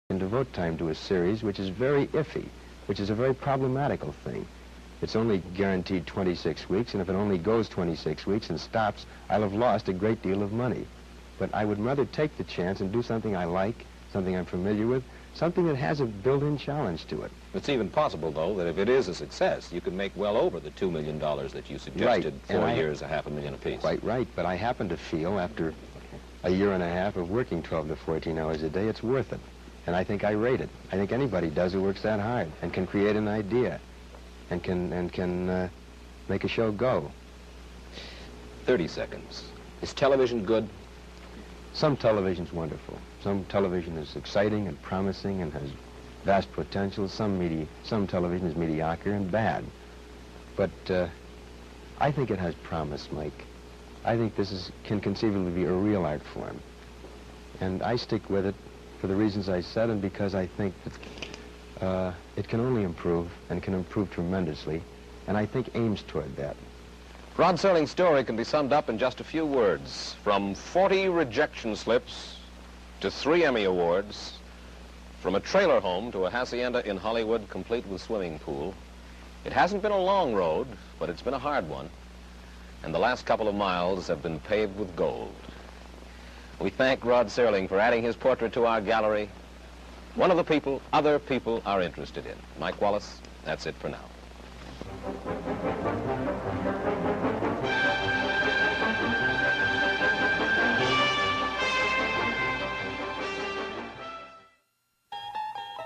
can devote time to a series which is very iffy, which is a very problematical thing. It's only guaranteed 26 weeks, and if it only goes 26 weeks and stops, I'll have lost a great deal of money. But I would rather take the chance and do something I like, something I'm familiar with, something that has a built-in challenge to it. It's even possible, though, that if it is a success, you could make well over the $2 million that you suggested, right. 4 years, $500,000 apiece. Quite right, but I happen to feel after a year and a half of working 12 to 14 hours a day, it's worth it. And I think I rate it. I think anybody does who works that hard and can create an idea and can make a show go. 30 seconds. Is television good? Some television's wonderful. Some television is exciting and promising and has vast potential. Some television is mediocre and bad. But I think it has promise, Mike. I think this can conceivably be a real art form. And I stick with it for the reasons I said, and because I think that it can only improve, and can improve tremendously, and I think aims toward that. Rod Serling's story can be summed up in just a few words. From 40 rejection slips to 3 Emmy Awards, from a trailer home to a hacienda in Hollywood complete with swimming pool. It hasn't been a long road, but it's been a hard one, and the last couple of miles have been paved with gold. We thank Rod Serling for adding his portrait to our gallery. One of the people other people are interested in. Mike Wallace, that's it for now.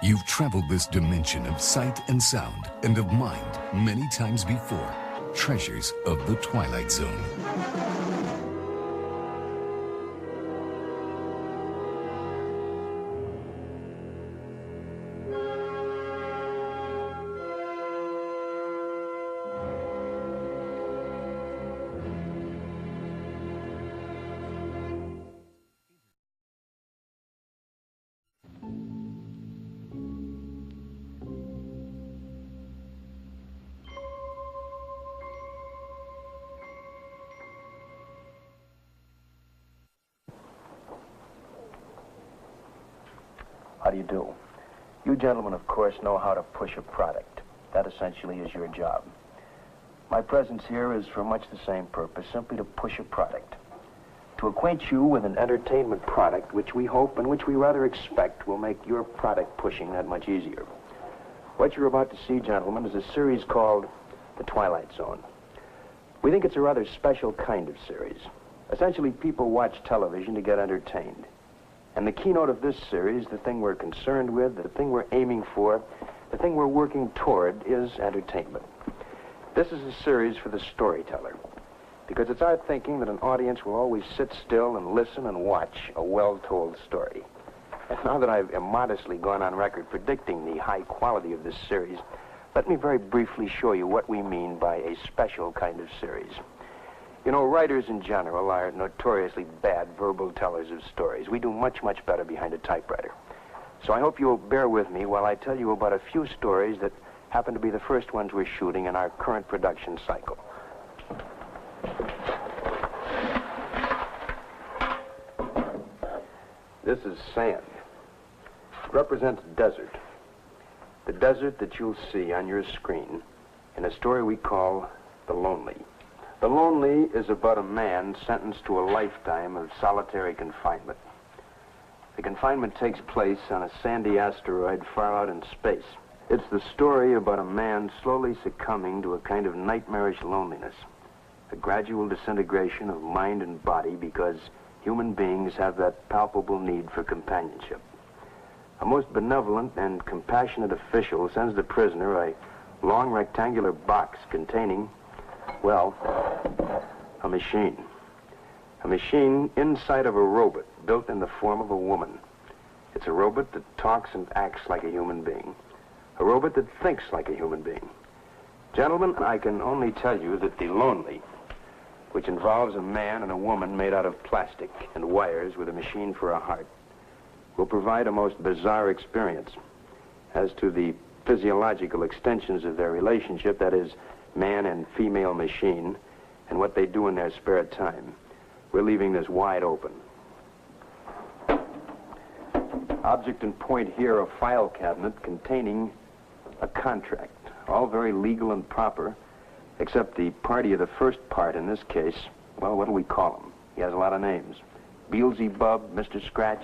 You've traveled this dimension of sight and sound and of mind many times before. Treasures of the Twilight Zone. How do you do? You gentlemen, of course, know how to push a product. That essentially is your job. My presence here is for much the same purpose, simply to push a product. To acquaint you with an entertainment product which we hope and which we rather expect will make your product pushing that much easier. What you're about to see, gentlemen, is a series called The Twilight Zone. We think it's a rather special kind of series. Essentially, people watch television to get entertained. And the keynote of this series, the thing we're concerned with, the thing we're aiming for, the thing we're working toward is entertainment. This is a series for the storyteller, because it's our thinking that an audience will always sit still and listen and watch a well-told story. And now that I've immodestly gone on record predicting the high quality of this series, let me very briefly show you what we mean by a special kind of series. You know, writers in general are notoriously bad verbal tellers of stories. We do much, much better behind a typewriter. So I hope you'll bear with me while I tell you about a few stories that happen to be the first ones we're shooting in our current production cycle. This is sand. It represents desert. The desert that you'll see on your screen in a story we call The Lonely. The Lonely is about a man sentenced to a lifetime of solitary confinement. The confinement takes place on a sandy asteroid far out in space. It's the story about a man slowly succumbing to a kind of nightmarish loneliness, a gradual disintegration of mind and body because human beings have that palpable need for companionship. A most benevolent and compassionate official sends the prisoner a long rectangular box containing, well, a machine. A machine inside of a robot built in the form of a woman. It's a robot that talks and acts like a human being. A robot that thinks like a human being. Gentlemen, I can only tell you that The Lonely, which involves a man and a woman made out of plastic and wires with a machine for a heart, will provide a most bizarre experience. As to the physiological extensions of their relationship, that is, man and female machine, and what they do in their spare time, we're leaving this wide open. Object in point here, a file cabinet containing a contract. All very legal and proper, except the party of the first part in this case. Well, what do we call him? He has a lot of names. Beelzebub, Mr. Scratch.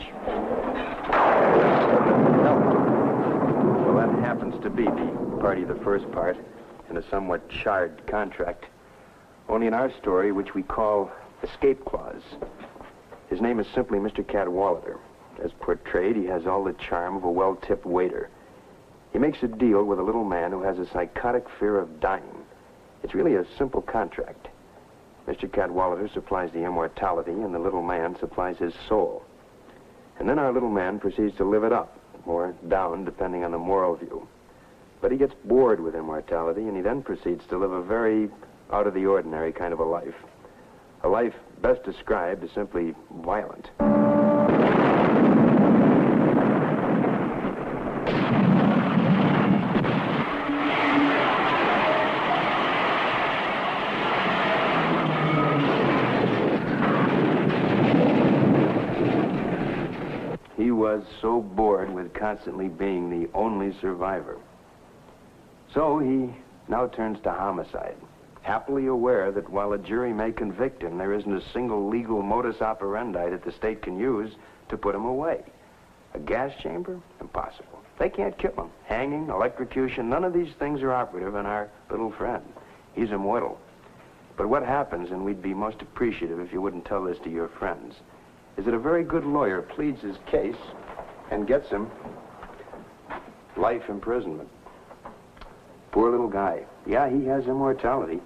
Well, that happens to be the party of the first part in a somewhat charred contract. Only in our story, which we call Escape Clause. His name is simply Mr. Cadwallader. As portrayed, he has all the charm of a well-tipped waiter. He makes a deal with a little man who has a psychotic fear of dying. It's really a simple contract. Mr. Cadwallader supplies the immortality, and the little man supplies his soul. And then our little man proceeds to live it up, or down, depending on the moral view. But he gets bored with immortality, and he then proceeds to live a very out-of-the-ordinary kind of a life. A life best described as simply violent. He was so bored with constantly being the only survivor. So he now turns to homicide, happily aware that while a jury may convict him, there isn't a single legal modus operandi that the state can use to put him away. A gas chamber? Impossible. They can't kill him. Hanging, electrocution, none of these things are operative in our little friend. He's immortal. But what happens, and we'd be most appreciative if you wouldn't tell this to your friends, is that a very good lawyer pleads his case and gets him life imprisonment. Poor little guy. Yeah, he has immortality.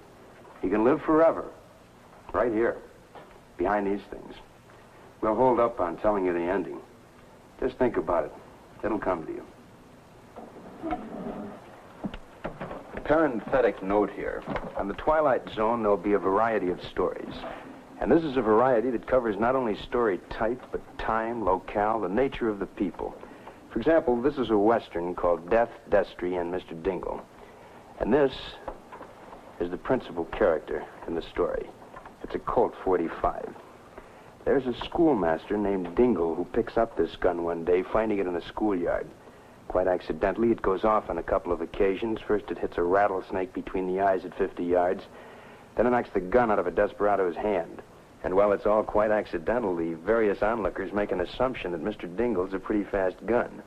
He can live forever. Right here. Behind these things. We'll hold up on telling you the ending. Just think about it. It'll come to you. Parenthetic note here. On the Twilight Zone, there'll be a variety of stories. And this is a variety that covers not only story type, but time, locale, the nature of the people. For example, this is a Western called Death, Destry, and Mr. Dingle. And this is the principal character in the story. It's a Colt 45. There's a schoolmaster named Dingle who picks up this gun one day, finding it in a schoolyard. Quite accidentally, it goes off on a couple of occasions. First, it hits a rattlesnake between the eyes at 50 yards. Then it knocks the gun out of a desperado's hand. And while it's all quite accidental, the various onlookers make an assumption that Mr. Dingle's a pretty fast gun.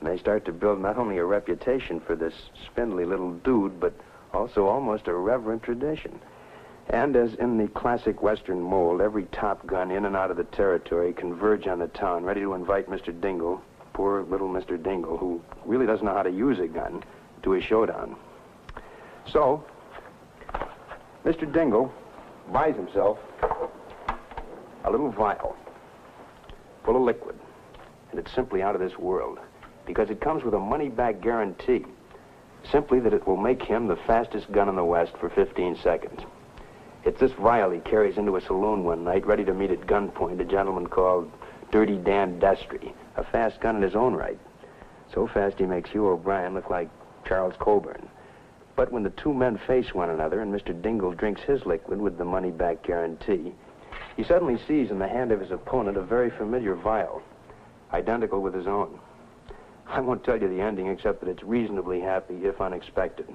And they start to build not only a reputation for this spindly little dude, but also almost a reverent tradition. And as in the classic Western mold, every top gun in and out of the territory converge on the town, ready to invite Mr. Dingle, poor little Mr. Dingle, who really doesn't know how to use a gun, to a showdown. So, Mr. Dingle buys himself a little vial full of liquid, and it's simply out of this world, because it comes with a money-back guarantee, simply that it will make him the fastest gun in the West for 15 seconds. It's this vial he carries into a saloon one night, ready to meet at gunpoint a gentleman called Dirty Dan Destry, a fast gun in his own right. So fast he makes Hugh O'Brien look like Charles Coburn. But when the two men face one another and Mr. Dingle drinks his liquid with the money-back guarantee, he suddenly sees in the hand of his opponent a very familiar vial, identical with his own. I won't tell you the ending, except that it's reasonably happy, if unexpected.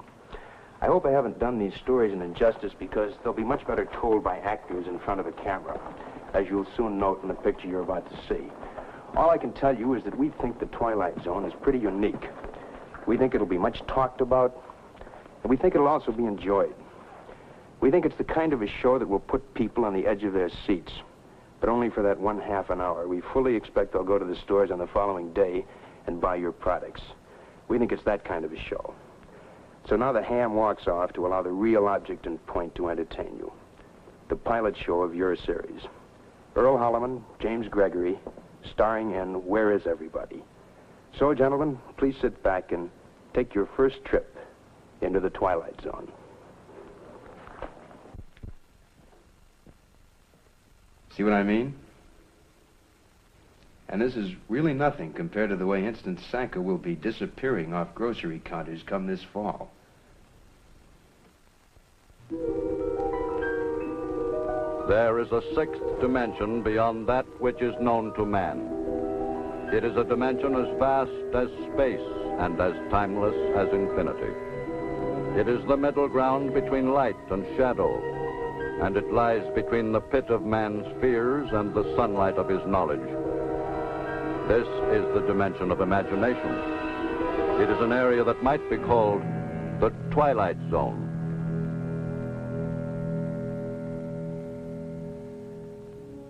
I hope I haven't done these stories an injustice, because they'll be much better told by actors in front of a camera, as you'll soon note in the picture you're about to see. All I can tell you is that we think the Twilight Zone is pretty unique. We think it'll be much talked about, and we think it'll also be enjoyed. We think it's the kind of a show that will put people on the edge of their seats, but only for that 1/2 an hour. We fully expect they'll go to the stores on the following day and buy your products. We think it's that kind of a show. So now the ham walks off to allow the real object in point to entertain you. The pilot show of your series. Earl Holliman, James Gregory, starring in Where Is Everybody? So, gentlemen, please sit back and take your first trip into the Twilight Zone. See what I mean? And this is really nothing compared to the way Instant Sanka will be disappearing off grocery counters come this fall. There is a sixth dimension beyond that which is known to man. It is a dimension as vast as space and as timeless as infinity. It is the middle ground between light and shadow, and it lies between the pit of man's fears and the sunlight of his knowledge. This is the dimension of imagination. It is an area that might be called the Twilight Zone.